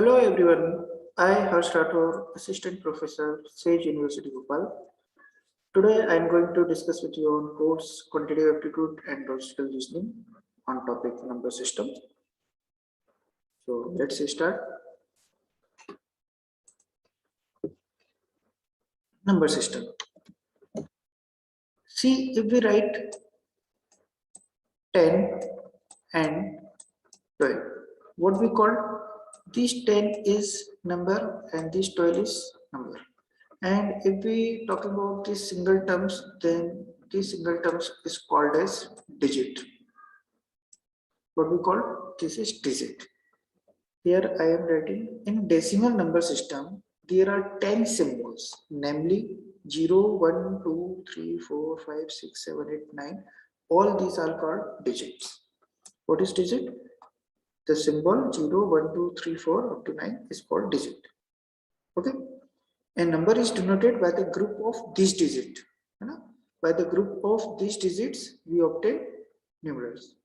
Hello everyone, I Harsh Rathore, Assistant Professor, Sage University Bhopal. Today I am going to discuss with you on course Quantitative Aptitude and Logical Reasoning on topic number system. So let's start. Number system. See, if we write 10 and 12, what we call this 10 is number and this 12 is number. And if we talk about these single terms, then these single terms is called as digit. What we call this is digit. Here I am writing in decimal number system, there are 10 symbols, namely 0, 1, 2, 3, 4, 5, 6, 7, 8, 9. All these are called digits. What is digit? The symbol 0, 1, 2, 3, 4 up to 9 is called digit. Okay. A number is denoted by the group of these digits. By the group of these digits, we obtain numerals.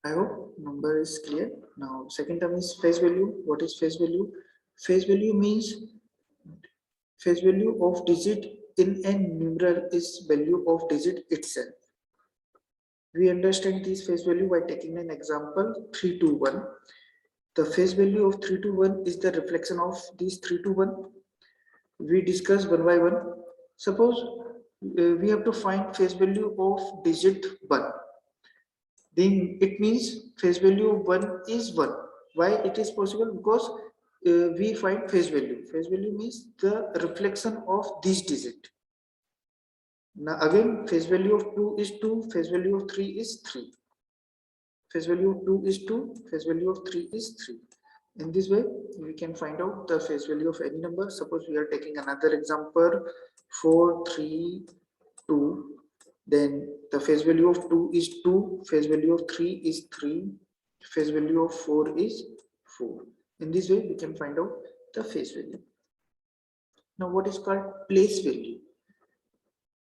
I hope number is clear. Now, second term is face value. What is face value? Face value means face value of digit in a numeral is value of digit itself. We understand this face value by taking an example 321. The face value of 321 is the reflection of these 321. We discuss one by one. Suppose we have to find face value of digit 1. Then it means face value of 1 is 1. Why it is possible? Because we find face value. Face value means the reflection of this digit. Now again, face value of 2 is 2, face value of 3 is 3. Face value of 2 is 2, face value of 3 is 3. In this way, we can find out the face value of any number. Suppose we are taking another example, 4, 3, 2. Then the face value of 2 is 2, face value of 3 is 3, face value of 4 is 4. In this way, we can find out the face value. Now, what is called place value?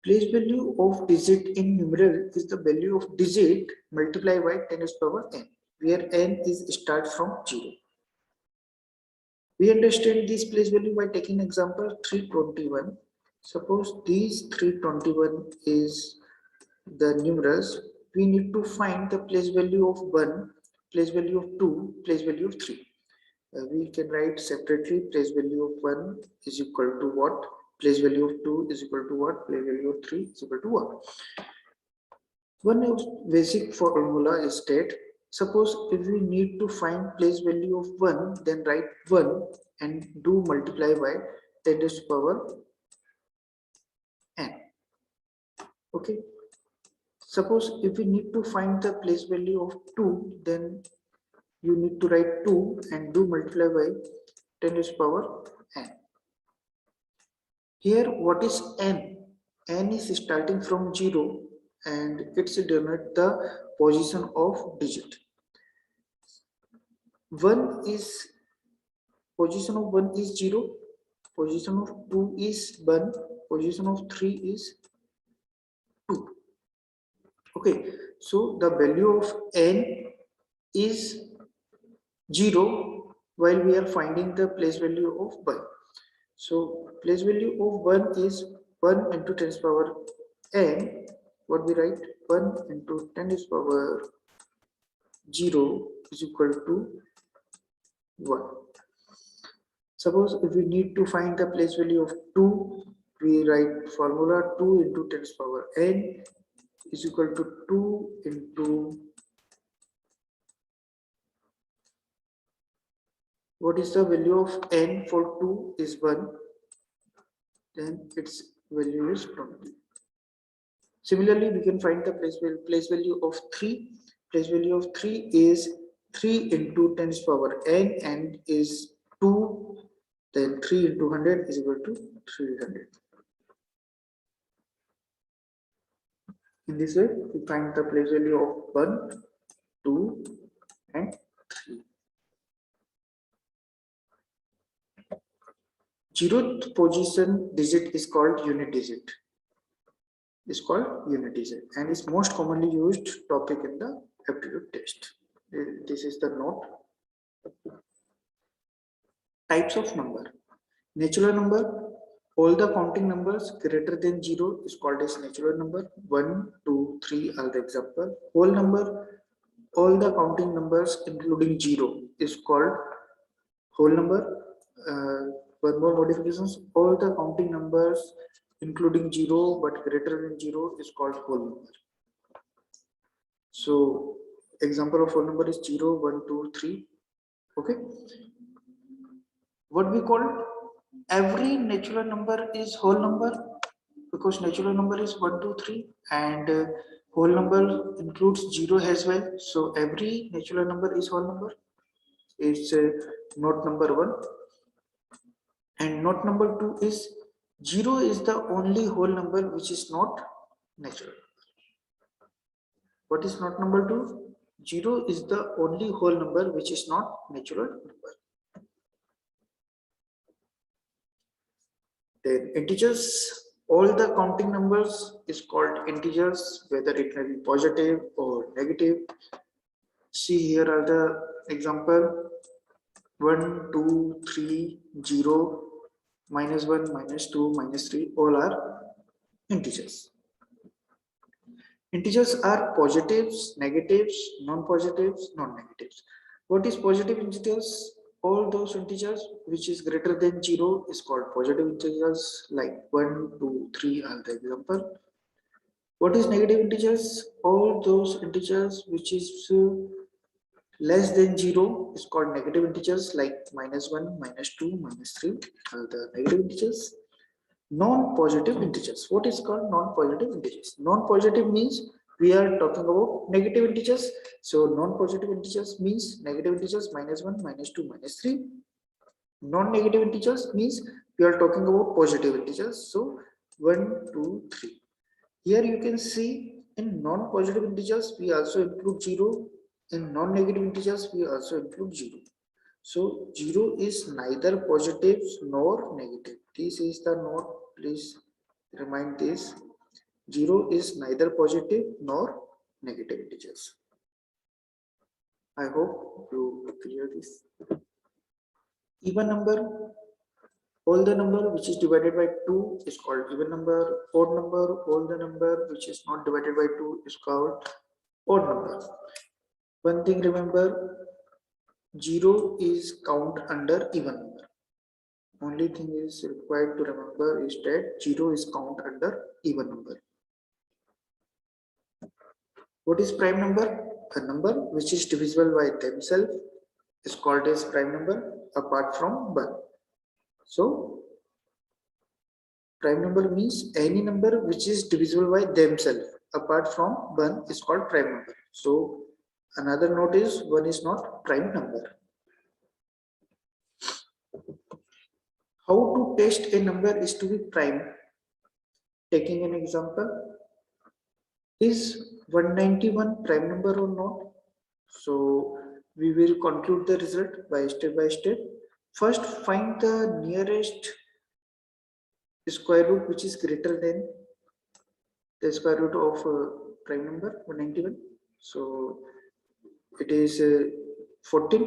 Place value of digit in numeral is the value of digit multiplied by 10 to the power n, where n is start from 0. We understand this place value by taking example 321. Suppose these 321 is the numerals. We need to find the place value of 1, place value of 2, place value of 3. We can write separately place value of 1 is equal to what? Place value of 2 is equal to what? Place value of 3 is equal to what? One basic formula is that suppose if we need to find place value of 1, then write 1 and do multiply by 10 to the power n. Okay. Suppose if we need to find the place value of 2, then you need to write 2 and do multiply by 10 to the power n. Here, what is n? N is starting from 0 and it's denote the position of digit. 1 is position of 1 is 0, position of 2 is 1, position of 3 is 2. Okay, so the value of n is 0 while we are finding the place value of 1. So place value of 1 is 1 into 10 to the power n. What we write? 1 into 10 to the power 0 is equal to 1. Suppose if we need to find the place value of 2, we write formula 2 into 10 to the power n is equal to 2 into what is the value of n for 2 is 1, then its value is 20. Similarly, we can find the place value of 3. Place value of 3 is 3 into 10 to the power n and is 2, then 3 into 100 is equal to 300. In this way, we find the place value of 1, 2 and 3. 0th position digit is called unit digit. Is called unit digit and is most commonly used topic in the aptitude test. This is the note. Types of number. Natural number, all the counting numbers greater than 0 is called as natural number. 1, 2, 3 are the example. Whole number, all the counting numbers including 0 is called whole number. One more modifications, all the counting numbers including 0 but greater than 0 is called whole number. So example of whole number is 0, 1, 2, 3. Okay. What we call every natural number is whole number, because natural number is 1, 2, 3 and whole number includes 0 as well. So every natural number is whole number. It's not number 1. And note number 2 is 0 is the only whole number which is not natural. What is note number 2? 0 is the only whole number which is not natural number. Then integers, all the counting numbers is called integers, whether it may be positive or negative. See, here are the example: 1, 2, 3, 0, -1, -2, -3, all are integers. Integers are positives, negatives, non-positives, non-negatives. What is positive integers? All those integers which is greater than 0 is called positive integers, like 1, 2, 3 are the example. What is negative integers? All those integers which is less than 0 is called negative integers, like -1, -2, -3 are the negative integers. Non-positive integers. What is called non-positive integers? Non-positive means we are talking about negative integers. So non-positive integers means negative integers -1, -2, -3. Non-negative integers means we are talking about positive integers. So 1, 2, 3. Here you can see in non-positive integers we also include 0. In non-negative integers we also include 0. So 0 is neither positive nor negative. This is the note, please remind this. 0 is neither positive nor negative integers. I hope you clear this. Even number, all the number which is divided by 2 is called even number. Odd number, all the number which is not divided by 2 is called odd number. One thing remember, 0 is count under even number. Only thing is required to remember is that 0 is count under even number. What is prime number? A number which is divisible by themselves is called as prime number apart from 1. So prime number means any number which is divisible by themselves apart from 1 is called prime number. So another note is 1 is not prime number. How to test a number is to be prime? Taking an example, is 191 prime number or not? So we will conclude the result by step. First, find the nearest square root which is greater than the square root of prime number 191. So it is 14.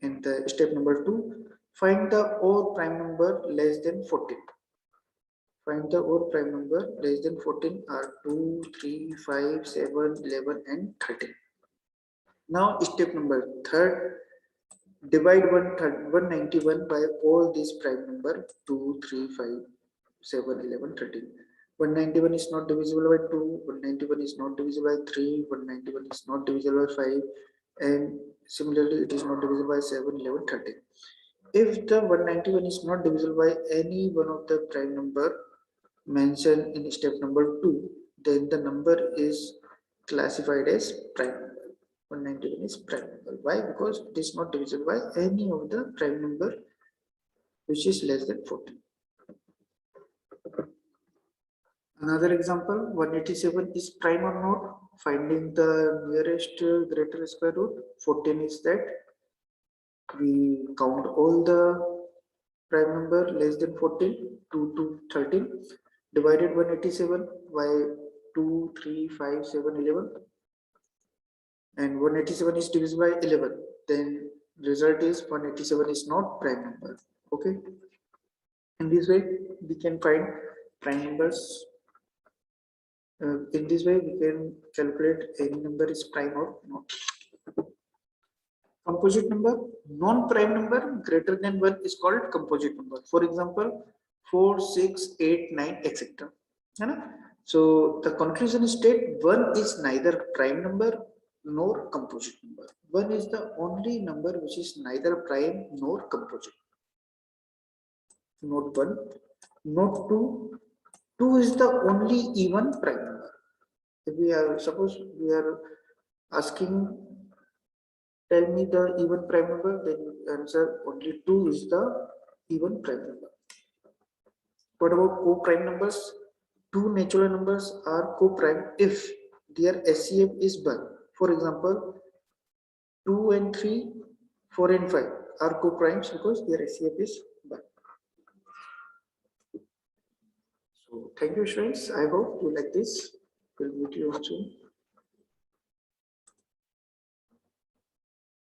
In the step number 2, find the odd prime number less than 14. Find the odd prime number less than 14 are 2, 3, 5, 7, 11 and 13. Now step number 3, divide 191 by all these prime number 2, 3, 5, 7, 11, 13. 191 is not divisible by 2, 191 is not divisible by 3, 191 is not divisible by 5, and similarly it is not divisible by 7, 11, 13. If the 191 is not divisible by any one of the prime number mentioned in step number 2, then the number is classified as prime number. 191 is prime number. Why? Because it is not divisible by any of the prime number which is less than 14. Another example, 187 is prime or not? Finding the nearest greater square root. 14 is that we count all the prime number less than 14, 2 to 13, divided 187 by 2, 3, 5, 7, 11, and 187 is divisible by 11. Then result is 187 is not prime number. Okay. In this way, we can find prime numbers. In this way, we can calculate any number is prime or not. Composite number, non-prime number greater than 1 is called composite number. For example, 4, 6, 8, 9, etc. So the conclusion state 1 is neither prime number nor composite number. 1 is the only number which is neither prime nor composite. Note 1. Note 2. 2 is the only even prime number. If we are, suppose we are asking, tell me the even prime number, then you answer only 2 is the even prime number. What about co-prime numbers? Two natural numbers are co-prime if their SCF is 1. For example, 2 and 3, 4 and 5 are co-primes because their SCF is 1. So thank you, students. I hope you like this. We'll meet you soon.